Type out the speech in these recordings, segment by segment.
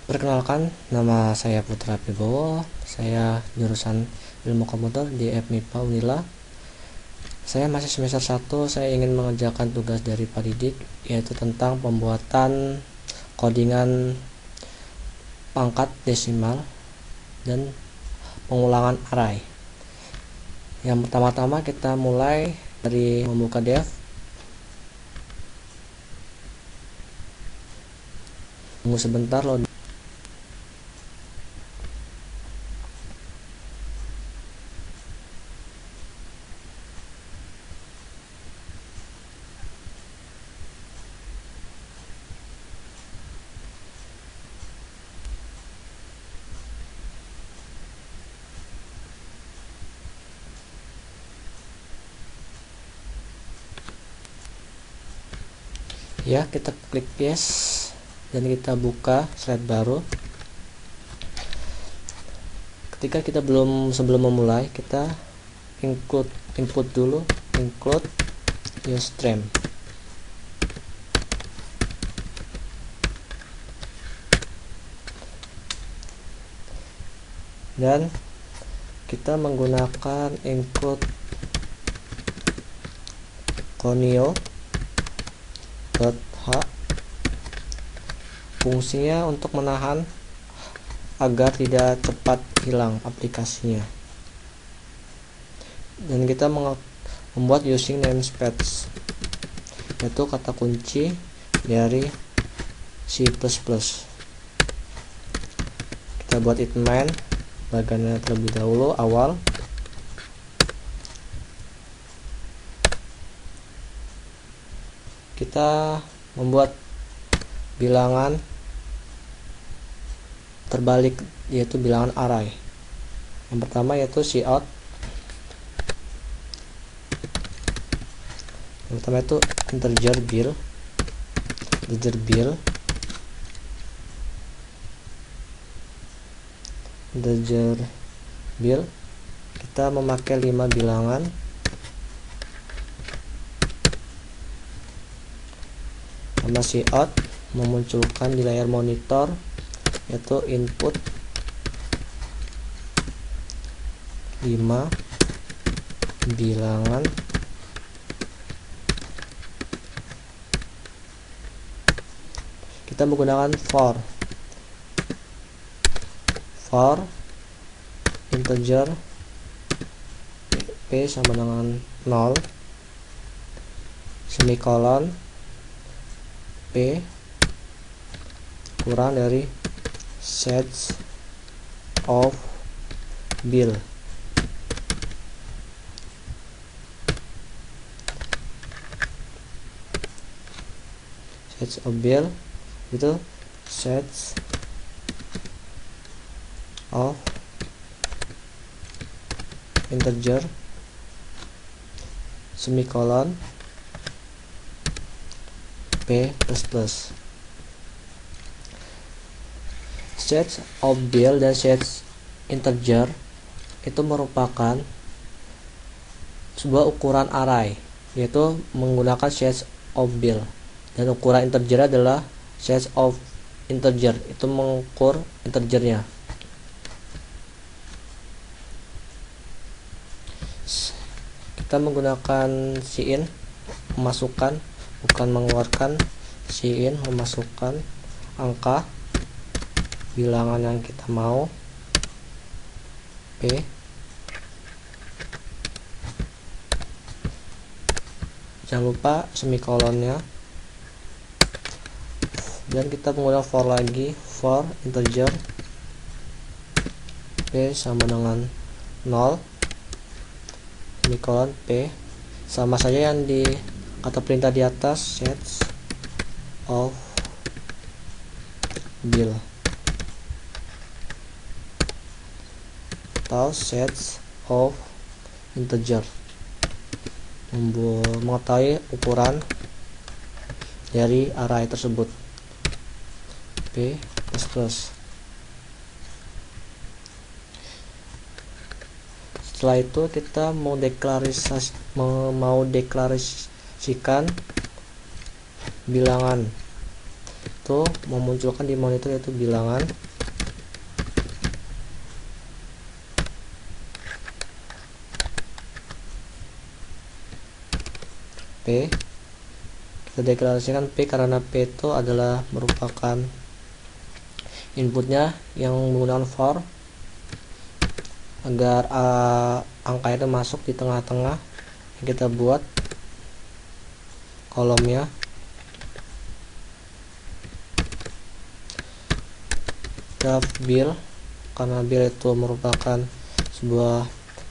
Perkenalkan, nama saya Putra Pibowo. Saya jurusan Ilmu Komputer di FMIPA Unila. Saya masih semester 1. Saya ingin mengerjakan tugas dari Pak Didik, yaitu tentang pembuatan codingan pangkat desimal dan pengulangan array. Yang pertama-tama kita mulai dari membuka dev. Tunggu sebentar loh. Ya, kita klik yes dan kita buka slide baru. Ketika kita sebelum memulai, kita input dulu, include usestream. Dan kita menggunakan include conio.h. Fungsinya untuk menahan agar tidak cepat hilang aplikasinya. Dan kita membuat using namespace, yaitu kata kunci dari C++. Kita buat it main bagiannya terlebih dahulu awal. Kita membuat bilangan terbalik, yaitu bilangan array. Yang pertama yaitu cout. Yang pertama itu integer bill. Kita memakai 5 bilangan. Nama cout memunculkan di layar monitor yaitu input 5 bilangan kita menggunakan for integer p sama dengan 0 semikolon p kurang dari sets of bill. Sets of bill itu sets of integer semikolon p++. Sets of bill dan sets integer itu merupakan sebuah ukuran array, yaitu menggunakan sets of bill, dan ukuran integer adalah sets of integer, itu mengukur integernya. Kita menggunakan cin memasukkan, bukan mengeluarkan. Cin memasukkan angka bilangan yang kita mau, p, jangan lupa semikolonnya, dan kita menggunakan for lagi, for integer p sama dengan 0 semikolon p, sama saja yang di kata perintah di atas, sets of bill atau sets of integer. mengetahui ukuran dari array tersebut. P++. Setelah itu kita mau deklarasikan bilangan. Itu memunculkan di monitor yaitu bilangan P. Kita deklarasikan P karena P itu adalah merupakan inputnya yang menggunakan for agar angka itu masuk di tengah-tengah. Kita buat kolomnya. Kita bil karena bil itu merupakan sebuah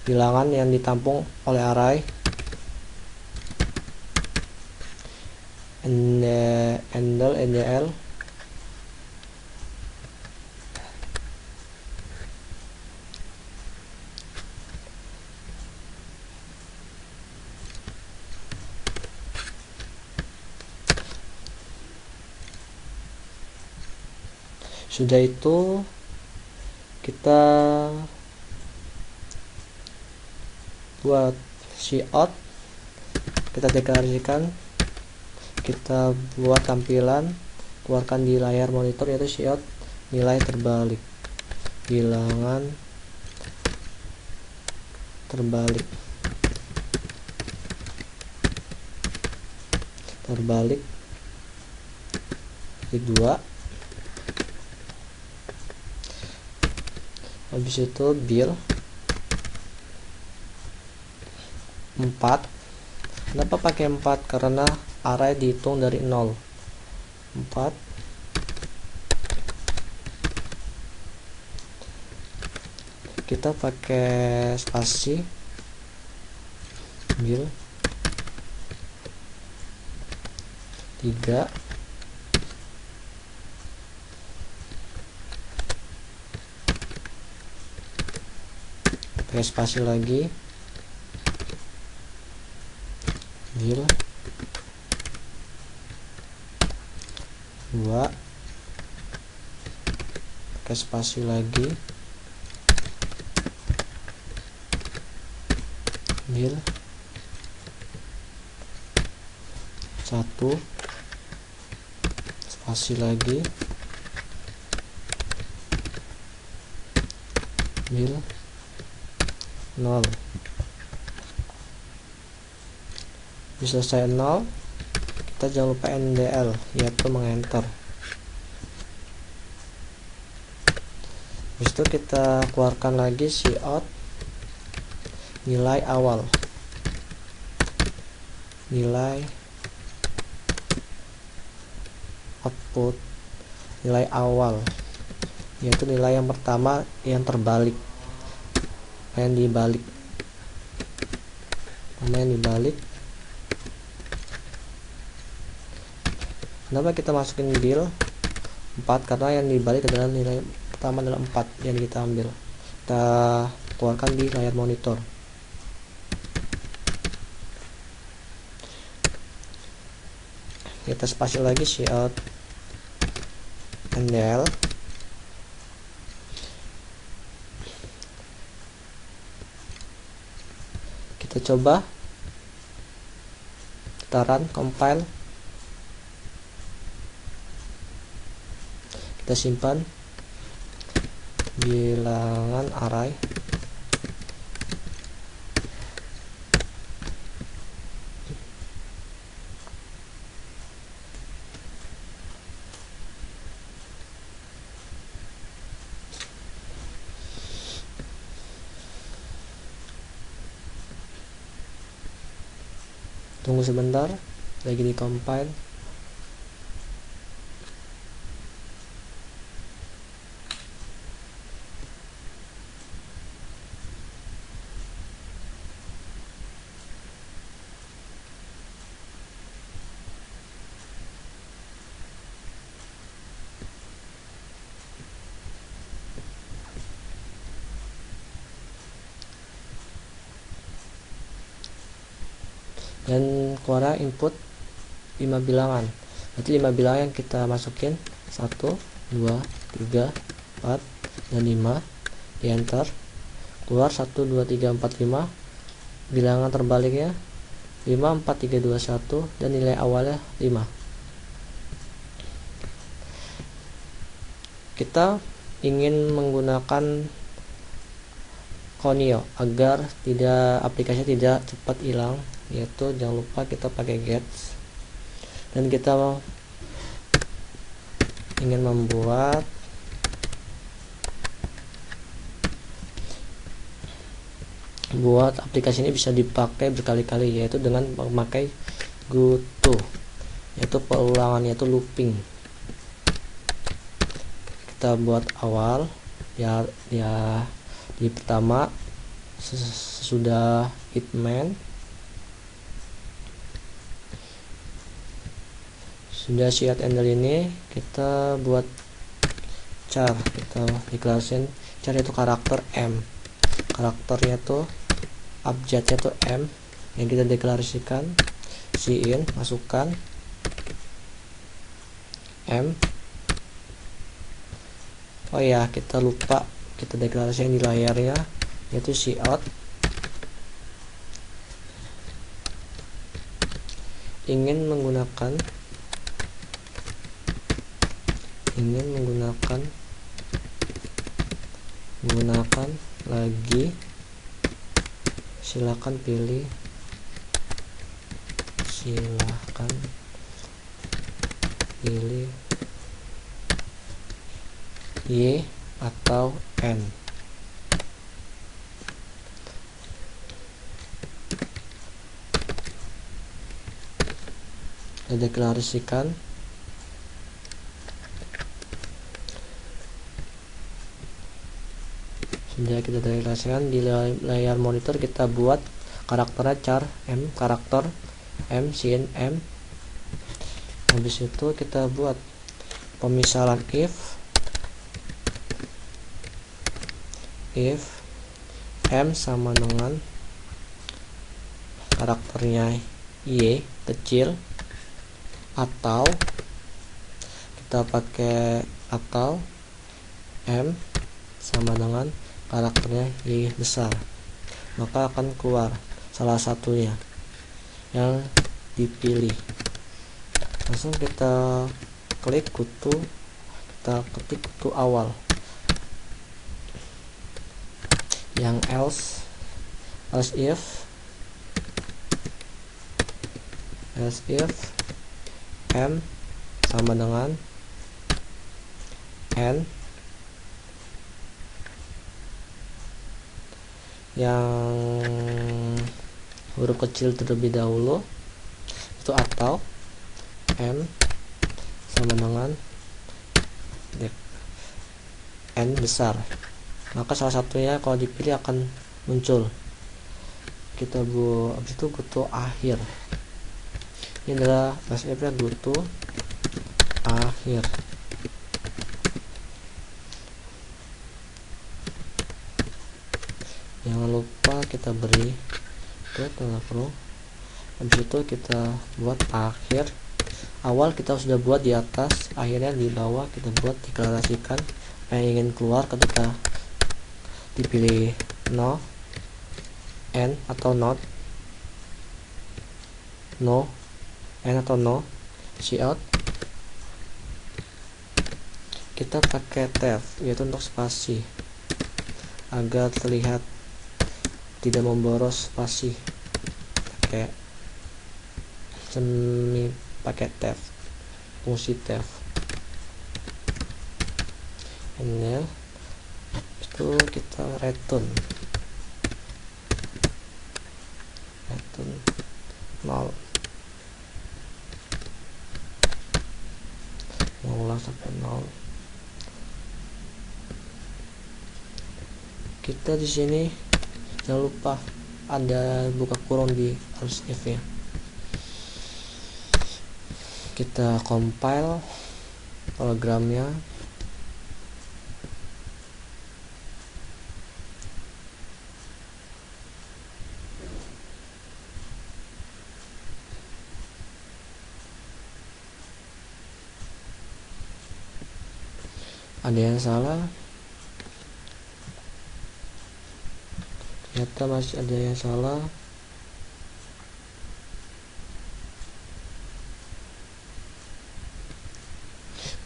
bilangan yang ditampung oleh array. NDL sudah itu kita buat cout, kita deklarasikan, kita buat tampilan, keluarkan di layar monitor yaitu cout nilai terbalik, bilangan terbalik di 2. Habis itu bil 4. Kenapa pakai 4? Karena array dihitung dari 0. 4 kita pakai spasi, bil 3. pakai spasi lagi, bil 2. pakai spasi lagi, bil 1. spasi lagi, bil 0. Bisa selesai 0, kita jangan lupa NDL yaitu mengenter. Habis itu kita keluarkan lagi cout nilai awal, nilai output nilai awal yaitu nilai yang pertama yang terbalik, yang dibalik. Kenapa kita masukin bil 4? Karena yang dibalik adalah nilai pertama adalah 4 yang kita ambil. Kita keluarkan di layar monitor. Kita spasi lagi cout NDL. Kita coba, kita run, compile, kita simpan bilangan array. Tunggu sebentar, lagi di compile. dan keluar input 5 bilangan. Berarti 5 bilangan yang kita masukin 1, 2, 3, 4, dan 5, di enter, keluar 1, 2, 3, 4, 5, bilangan terbaliknya 5, 4, 3, 2, 1, dan nilai awalnya 5. Kita ingin menggunakan Conio agar aplikasi tidak cepat hilang, yaitu jangan lupa kita pakai get, dan kita ingin membuat aplikasi ini bisa dipakai berkali-kali, yaitu dengan memakai goto, yaitu pengulangan, yaitu looping. Kita buat awal ya di pertama sesudah hitman, sudah siap handle ini kita buat char, kita deklarasikan char itu karakter M, karakternya tuh abjadnya tuh M yang kita deklarasikan. Cin masukkan M. Oh ya, kita lupa kita deklarasikan di layarnya, yaitu cout ingin menggunakan lagi, silakan pilih Y atau N. Kita deklarasikan sudah kita deklarasikan di layar monitor. Kita buat karakternya char M, karakter M, cin M. Habis itu kita buat pemisalan if M sama dengan karakternya Y kecil, atau kita pakai atau M sama dengan karakternya Y besar, maka akan keluar salah satunya yang dipilih. Langsung kita klik kutu, kita ketik kutu awal yang else if M sama dengan N, yang huruf kecil terlebih dahulu itu, atau M sama dengan N besar, maka salah satunya kalau dipilih akan muncul. Kita habis itu goto akhir, ini adalah SF nya goto akhir. Jangan lupa kita beri pro. Habis itu kita buat akhir. Awal kita sudah buat di atas, akhirnya di bawah kita buat deklarasikan yang ingin keluar ketika dipilih no, n atau not, no, n atau no, cout. Kita pakai tab, yaitu untuk spasi agar terlihat tidak memboros spasi, pakai tab, fungsi tab. Ini itu kita return 0 sampai 0. Kita di sini jangan lupa ada buka kurung di arus if nya. Kita compile programnya. ada yang salah, ternyata masih ada yang salah.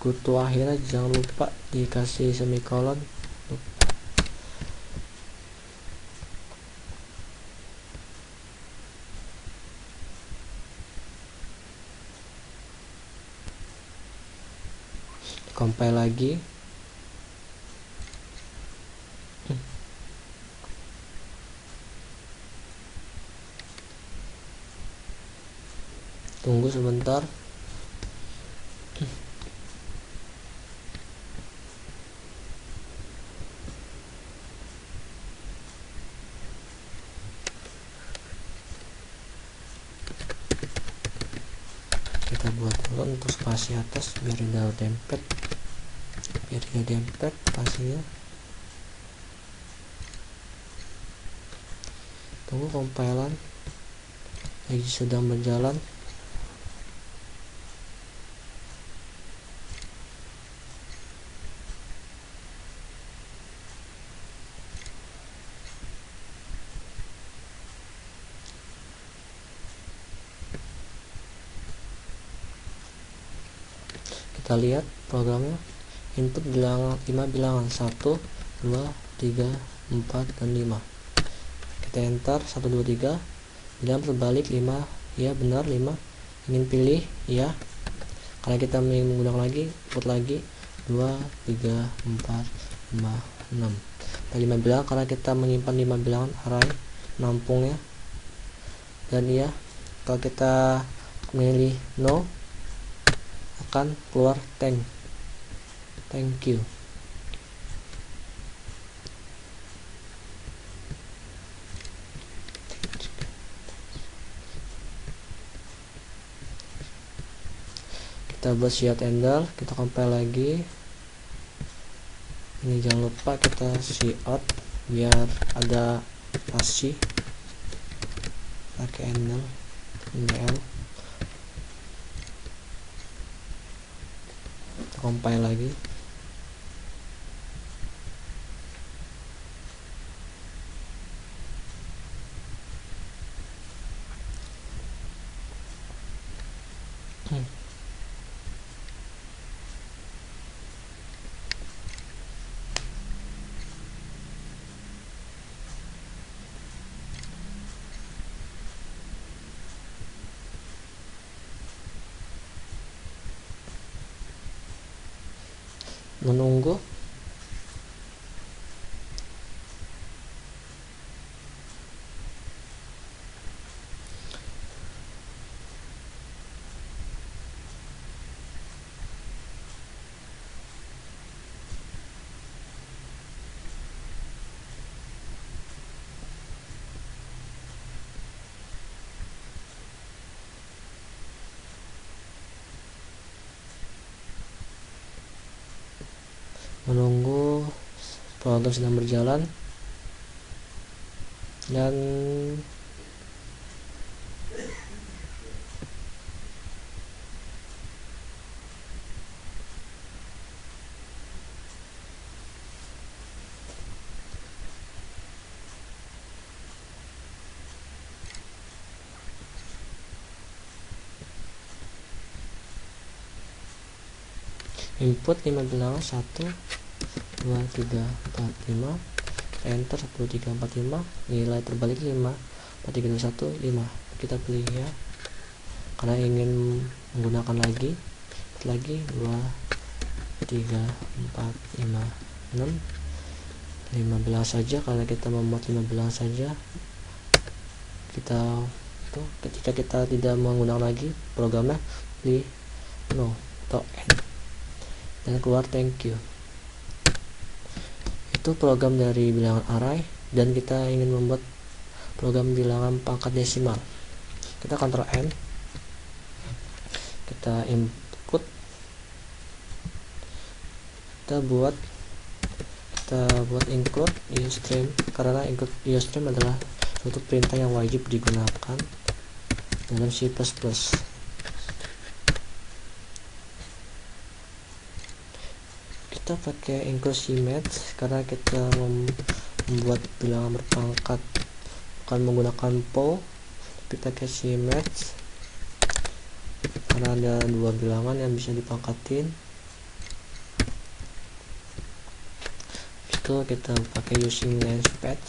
Kutu akhirnya jangan lupa dikasih semikolon. Compile lagi. Tunggu sebentar. Kita buat dulu untuk spasi atas biar tidak dempet, spasinya. Tunggu compilan lagi sedang berjalan. Kita lihat programnya, input bilangan 5 bilangan 1, 2, 3, 4, dan 5. Kita enter 1, 2, 3, bilangan berbalik 5, ya benar 5, ingin pilih ya, karena kita ingin menggunakan lagi, input lagi 2, 3, 4, 5, 6. 5 bilangan karena kita menyimpan 5 bilangan array nampungnya. Dan iya, kalau kita memilih no, akan keluar thank you. Kita buat shout handle, kita compile lagi. Ini jangan lupa kita shout biar ada spasi pakai handle ml. Compile lagi. Menunggu. Menunggu program sedang berjalan. Dan input 5 bilangan 1, 2, 3, 4, 5, enter 1, 2, 3, 4, 5, nilai terbalik 5, 4, 3, 2, 1, 5. Kita pilih ya, karena ingin menggunakan lagi 2, 3, 4, 5, 6, 5 bilangan saja, karena kita membuat 5 bilangan saja. Kita tuh, ketika kita tidak menggunakan lagi programnya, pilih no atau end dan keluar thank you. Itu program dari bilangan array, dan kita ingin membuat program bilangan pangkat desimal. Kita Ctrl N, kita input, kita buat include iostream, karena include iostream adalah suatu perintah yang wajib digunakan dalam C++. Kita kita pakai inclusive match karena kita membuat bilangan berpangkat bukan menggunakan pow, tapi pakai si match karena ada dua bilangan yang bisa dipangkatin. Itu kita pakai using launchpad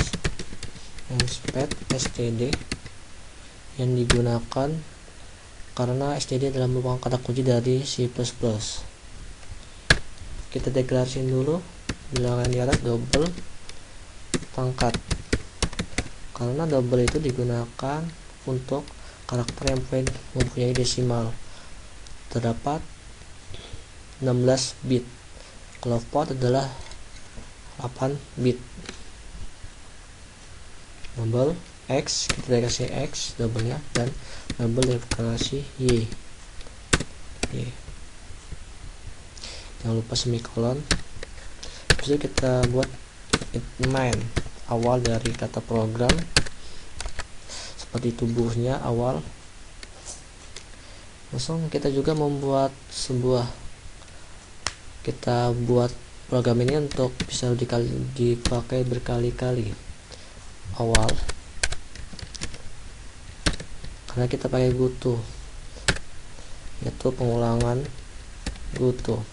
std yang digunakan karena std adalah merupakan kata kunci dari C++. Kita deklarasiin dulu bilangan di atas double pangkat karena double itu digunakan untuk karakter yang mempunyai desimal. Terdapat 16 bit, kalau float adalah 8 bit. Double X, kita deklarasi X double-nya, dan double deklarasi Y. Jangan lupa semikolon. Terus kita buat main awal dari kata program seperti tubuhnya awal. Langsung kita juga membuat kita buat program ini untuk bisa dipakai berkali-kali awal karena kita pakai goto, yaitu pengulangan goto.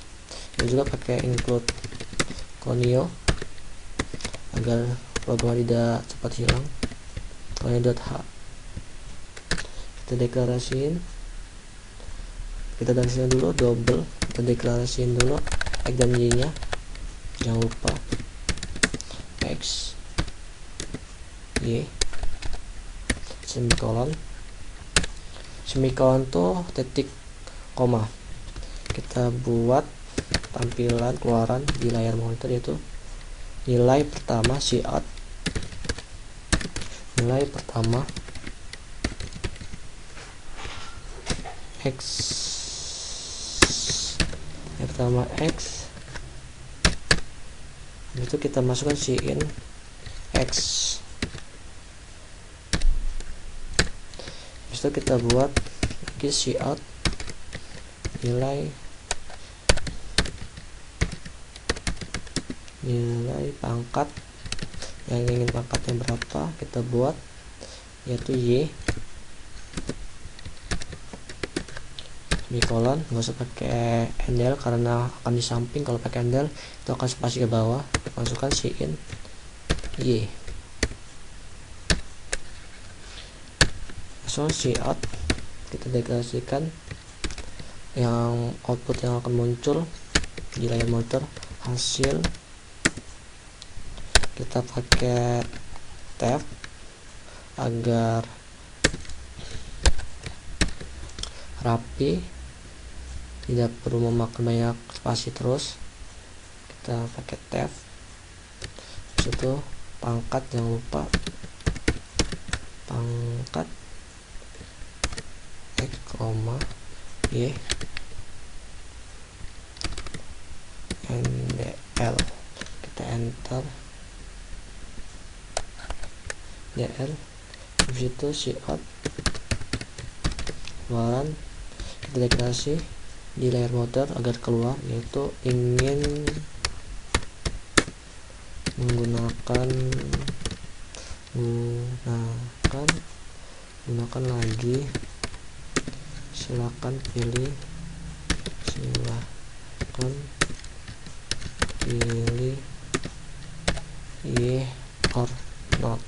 Dan juga pakai include conio agar program tidak cepat hilang. conio.h kita deklarasiin, kita deklarasiin dulu double, kita deklarasiin dulu X dan Y nya, jangan lupa X Y semikolon tuh titik koma. Kita buat tampilan keluaran di layar monitor, yaitu nilai pertama cout, nilai pertama X, yang pertama X, itu kita masukkan cin X. Habis itu kita buat lagi cout nilai pangkat yang ingin pangkatnya berapa kita buat, yaitu Y semikolon. Nggak usah pakai handle karena akan di samping, kalau pakai handle itu akan spasi ke bawah. Masukkan cin Y, langsung cout kita deklarasikan yang output yang akan muncul di layar monitor hasil. Kita pakai tab agar rapi, tidak perlu memakan banyak spasi terus. Kita pakai tab. Itu pangkat, jangan lupa pangkat X, Y NDL. Kita enter DL. Habis itu cout keluaran kita deklarasi di layar monitor agar keluar, yaitu ingin menggunakan lagi. Silakan pilih Y or not,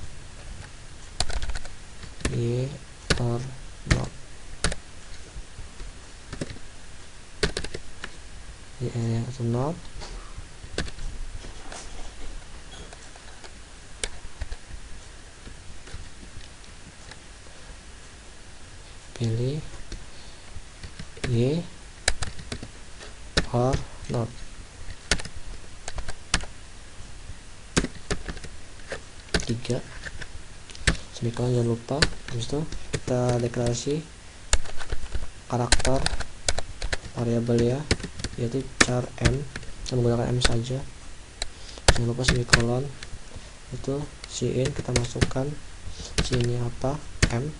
Y or not, Y or not. Pilih Y or not. Tiga semikolon, jangan lupa. Habis itu kita deklarasi karakter variabel ya, yaitu char m, kita menggunakan m saja. Jangan lupa semikolon. Itu cin kita masukkan sini apa m.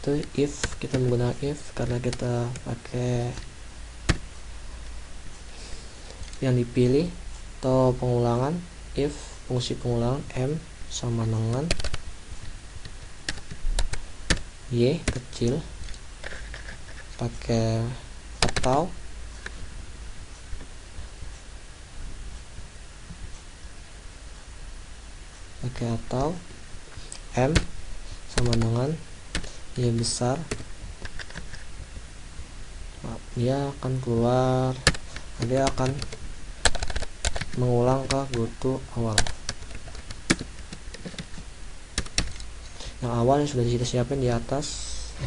Itu if, kita menggunakan if karena kita pakai yang dipilih atau pengulangan if fungsi pengulangan M sama dengan Y kecil pakai atau M sama dengan Y besar, dia akan keluar, dia akan mengulang ke goto awal. Yang awal yang sudah kita siapin di atas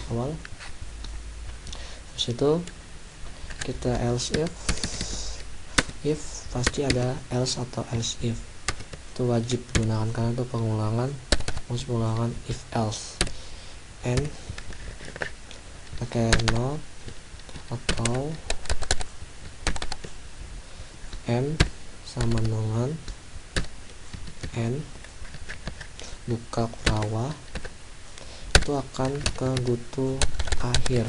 awal. Terus itu kita else if pasti ada else atau else if, itu wajib digunakan karena itu pengulangan, fungsi pengulangan if else. And pakai not atau M sama dengan N buka kurawa, itu akan ke goto akhir.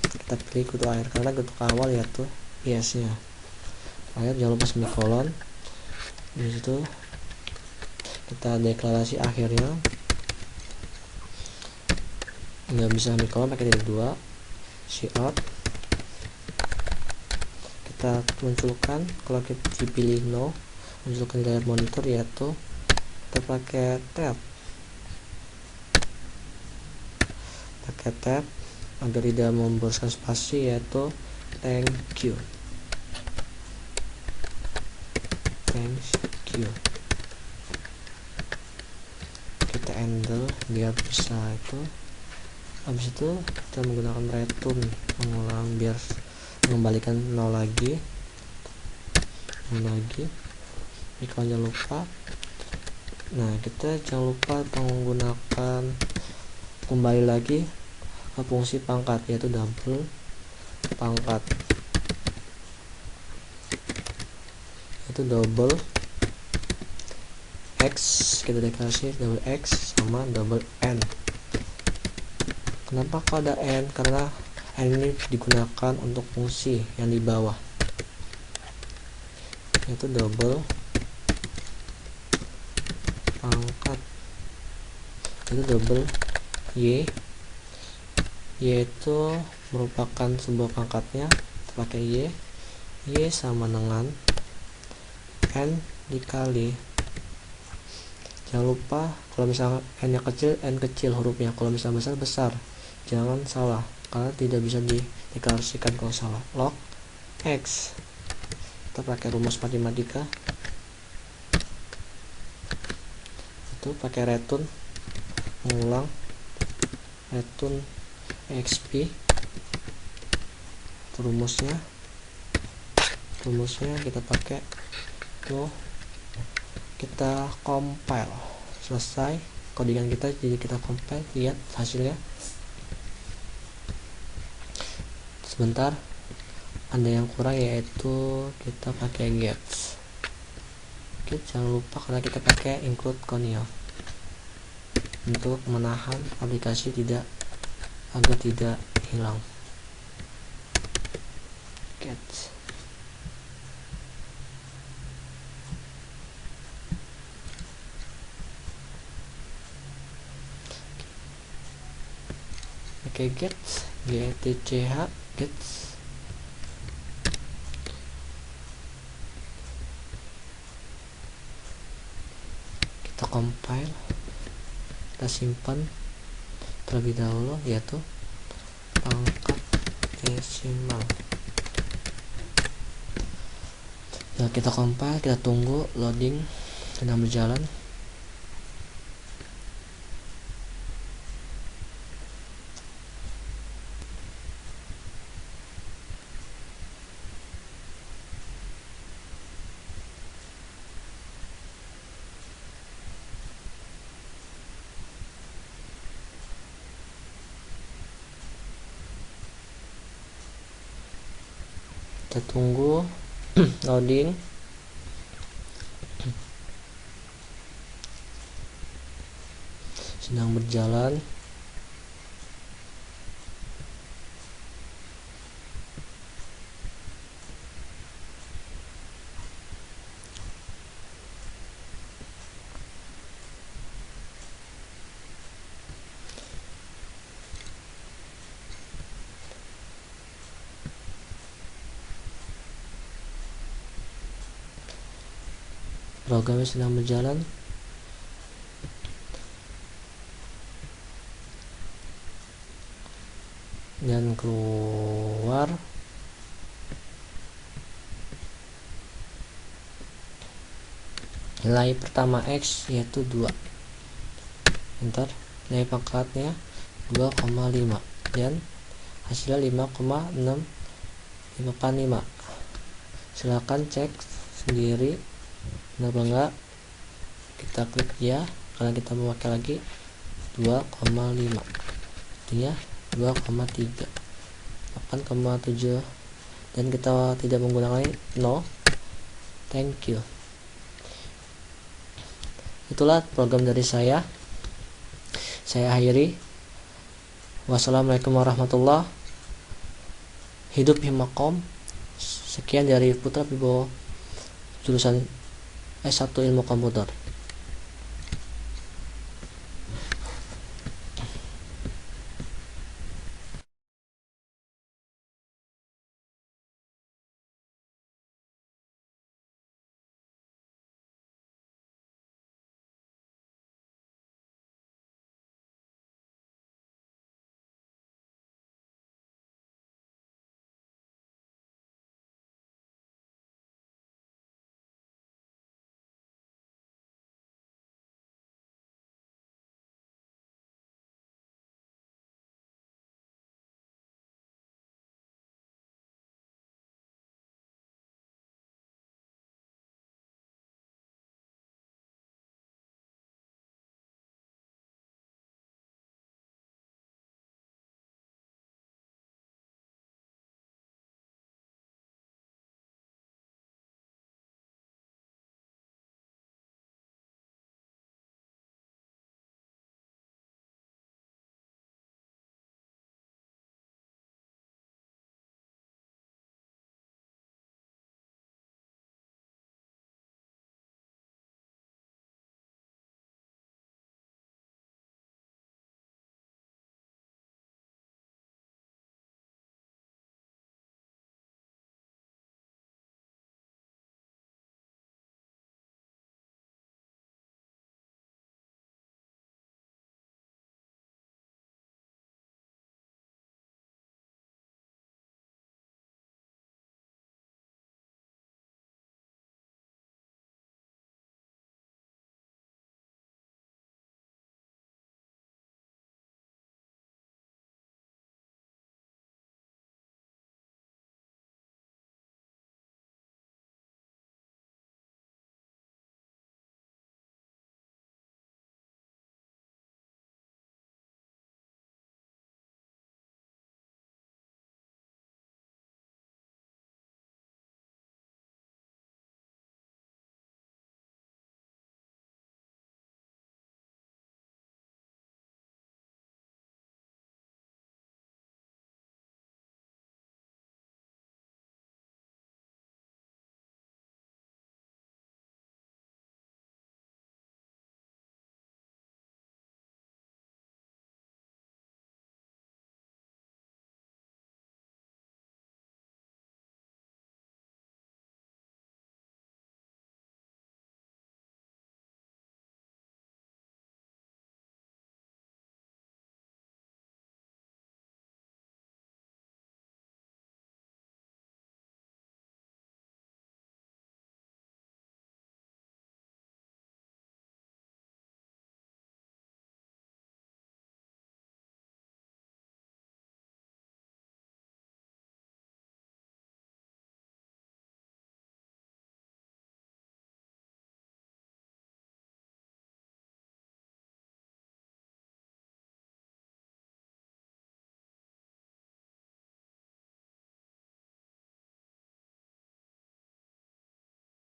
Kita pilih goto akhir karena goto awal yaitu yes nya akhir, jangan lupa semikolon. Di situ kita deklarasi akhirnya nggak bisa semikolon, pakai titik dua, cout. Kita munculkan, kalau kita dipilih no, munculkan di layar monitor yaitu kita pakai tab agar tidak membosankan spasi, yaitu thank you. Kita handle biar bisa itu. Habis itu kita menggunakan return mengulang biar mengembalikan 0 lagi. Ini kalau jangan lupa. Nah, kita jangan lupa menggunakan kembali lagi ke fungsi pangkat, yaitu double pangkat, yaitu double x. Kita deklarasi double x sama double n. Kenapa kalau ada n? Karena n ini digunakan untuk fungsi yang di bawah, yaitu double pangkat, itu double y itu merupakan sebuah pangkatnya, pakai y sama dengan n dikali, jangan lupa kalau misalnya n nya kecil, n kecil hurufnya, kalau misalnya besar, besar, jangan salah karena tidak bisa dideklarasikan kalau salah. Log x, kita pakai rumus matematika, itu pakai return mengulang, return exp, rumusnya kita pakai tuh, kita compile, selesai codingan kita, jadi kita compile, lihat hasilnya. Sebentar, ada yang kurang yaitu kita pakai get. Oke, jangan lupa karena kita pakai include conio untuk menahan aplikasi agar tidak hilang. Get. Oke, get kita compile, kita simpan terlebih dahulu, yaitu pangkat desimal. Ya, kita compile, kita tunggu loading sedang berjalan. Kita tunggu loading. Sedang berjalan. Programnya sedang berjalan. Dan keluar. Nilai pertama X yaitu 2. Enter. Nilai pangkatnya 2,5 dan hasilnya 5,655. Silakan cek sendiri benar enggak. Kita klik ya karena kita memakai lagi 2,5, artinya 2,3, 8,7, dan kita tidak menggunakan no. Thank you. Itulah program dari saya akhiri. Wassalamualaikum warahmatullahi. Hidup Himakom. Sekian dari Putra Wibowo, jurusan S1 Ilmu Komputer.